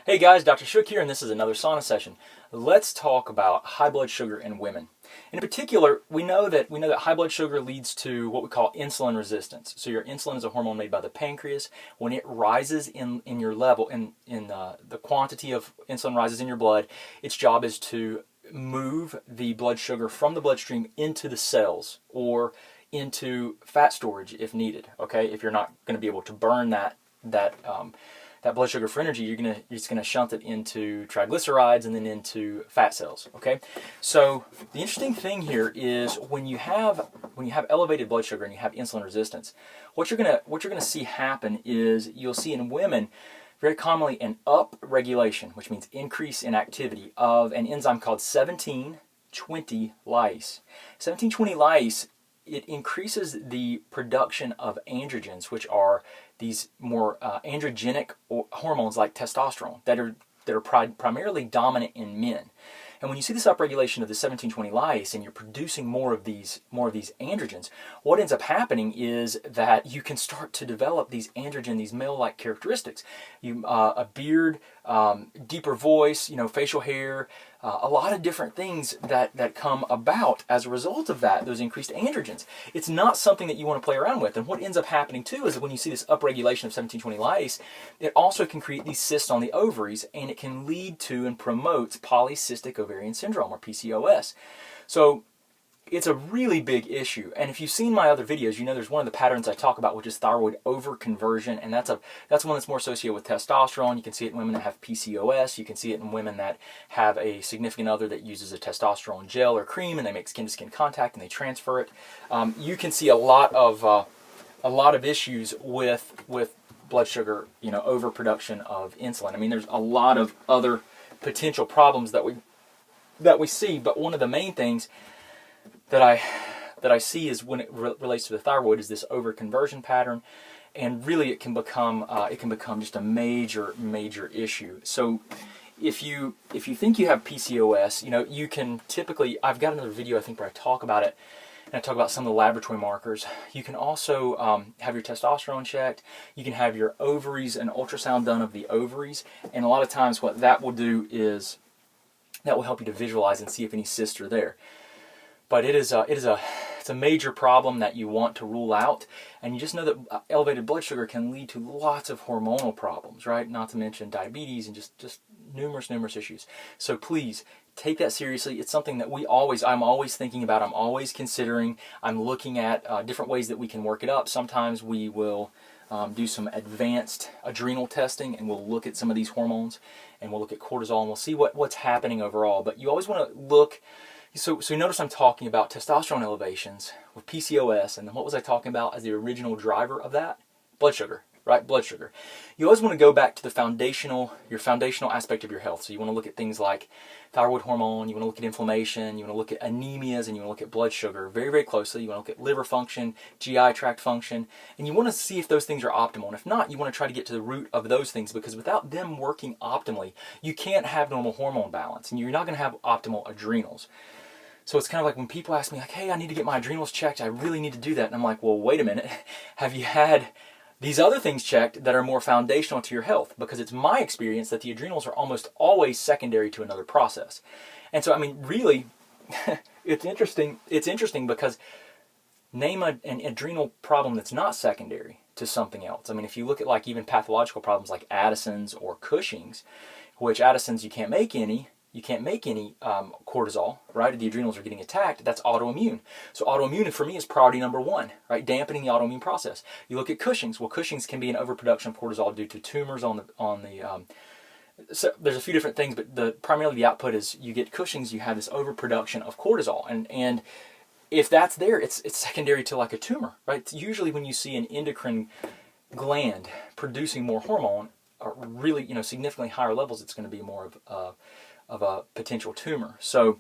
Hey guys, Dr. Shook here, and this is another sauna session. Let's talk about high blood sugar in women. In particular, we know that high blood sugar leads to what we call insulin resistance. So your insulin is a hormone made by the pancreas. When it rises in your level, the quantity of insulin rises in your blood, its job is to move the blood sugar from the bloodstream into the cells or into fat storage if needed. Okay, if you're not going to be able to burn that blood sugar for energy, you're just gonna shunt it into triglycerides and then into fat cells. Okay, so the interesting thing here is when you have elevated blood sugar and you have insulin resistance, what you're gonna see happen is you'll see in women very commonly an upregulation, which means increase in activity of an enzyme called 1720 lyase. 1720 lyase, it increases the production of androgens, which are these more androgenic hormones like testosterone that are primarily dominant in men. And when you see this upregulation of the 1720 lyase and you're producing more of these androgens, what ends up happening is that you can start to develop these male-like characteristics. A beard, deeper voice, facial hair, a lot of different things that come about as a result of those increased androgens. It's not something that you want to play around with. And what ends up happening too is that when you see this upregulation of 1720 lyase, it also can create these cysts on the ovaries, and it can lead to and promotes polycystic ovarian syndrome, or PCOS. So it's a really big issue. And if you've seen my other videos, there's one of the patterns I talk about, which is thyroid overconversion, and that's one that's more associated with testosterone. You can see it in women that have PCOS. You can see it in women that have a significant other that uses a testosterone gel or cream, and they make skin-to-skin contact and they transfer it. You can see a lot of issues with blood sugar, overproduction of insulin. I mean, there's a lot of other potential problems that we see, but one of the main things that I see is when it relates to the thyroid is this overconversion pattern, and really it can become just a major issue. So if you think you have PCOS, you can typically, I've got another video I think where I talk about it, and I talk about some of the laboratory markers. You can also have your testosterone checked. You can have your ovaries, an ultrasound done of the ovaries, and a lot of times what that will do is that will help you to visualize and see if any cysts are there. But it's a major problem that you want to rule out, and you just know that elevated blood sugar can lead to lots of hormonal problems, right? Not to mention diabetes and just numerous issues. So please take that seriously. It's something that I'm always thinking about. I'm always considering. I'm looking at different ways that we can work it up. Sometimes we will do some advanced adrenal testing, and we'll look at some of these hormones, and we'll look at cortisol, and we'll see what's happening overall. But you always want to look. So you notice I'm talking about testosterone elevations with PCOS, and then what was I talking about as the original driver of that? Blood sugar, right? Blood sugar. You always want to go back to your foundational aspect of your health. So you want to look at things like thyroid hormone, you want to look at inflammation, you want to look at anemias, and you want to look at blood sugar very, very closely. You want to look at liver function, GI tract function, and you want to see if those things are optimal. And if not, you want to try to get to the root of those things, because without them working optimally, you can't have normal hormone balance, and you're not going to have optimal adrenals. So it's kind of like when people ask me, like, hey, I need to get my adrenals checked, I really need to do that. And I'm like, well, wait a minute. Have you had these other things checked that are more foundational to your health? Because it's my experience that the adrenals are almost always secondary to another process. And so, I mean, really, it's interesting because name an adrenal problem that's not secondary to something else. I mean, if you look at like even pathological problems like Addison's or Cushing's, which Addison's you can't make any cortisol, right? The adrenals are getting attacked. That's autoimmune. So autoimmune for me is priority number one, right? Dampening the autoimmune process. You look at Cushing's. Well, Cushing's can be an overproduction of cortisol due to tumors so there's a few different things, but primarily the output is you get Cushing's, you have this overproduction of cortisol, and if that's there, it's secondary to like a tumor, right? It's usually when you see an endocrine gland producing more hormone, or really significantly higher levels, it's going to be more of a potential tumor. So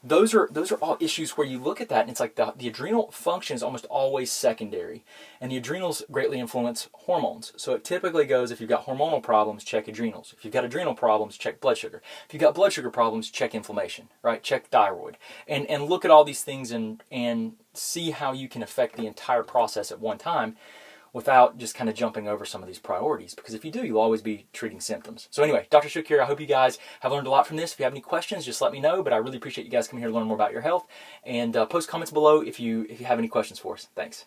those are all issues where you look at that and it's like the adrenal function is almost always secondary, and the adrenals greatly influence hormones. So it typically goes, if you've got hormonal problems, check adrenals. If you've got adrenal problems, check blood sugar. If you've got blood sugar problems, check inflammation, right? Check thyroid. And look at all these things and see how you can affect the entire process at one time without just kind of jumping over some of these priorities, because if you do, you'll always be treating symptoms. So anyway, Dr. Shook here. I hope you guys have learned a lot from this. If you have any questions, just let me know, but I really appreciate you guys coming here to learn more about your health, and post comments below if you have any questions for us. Thanks.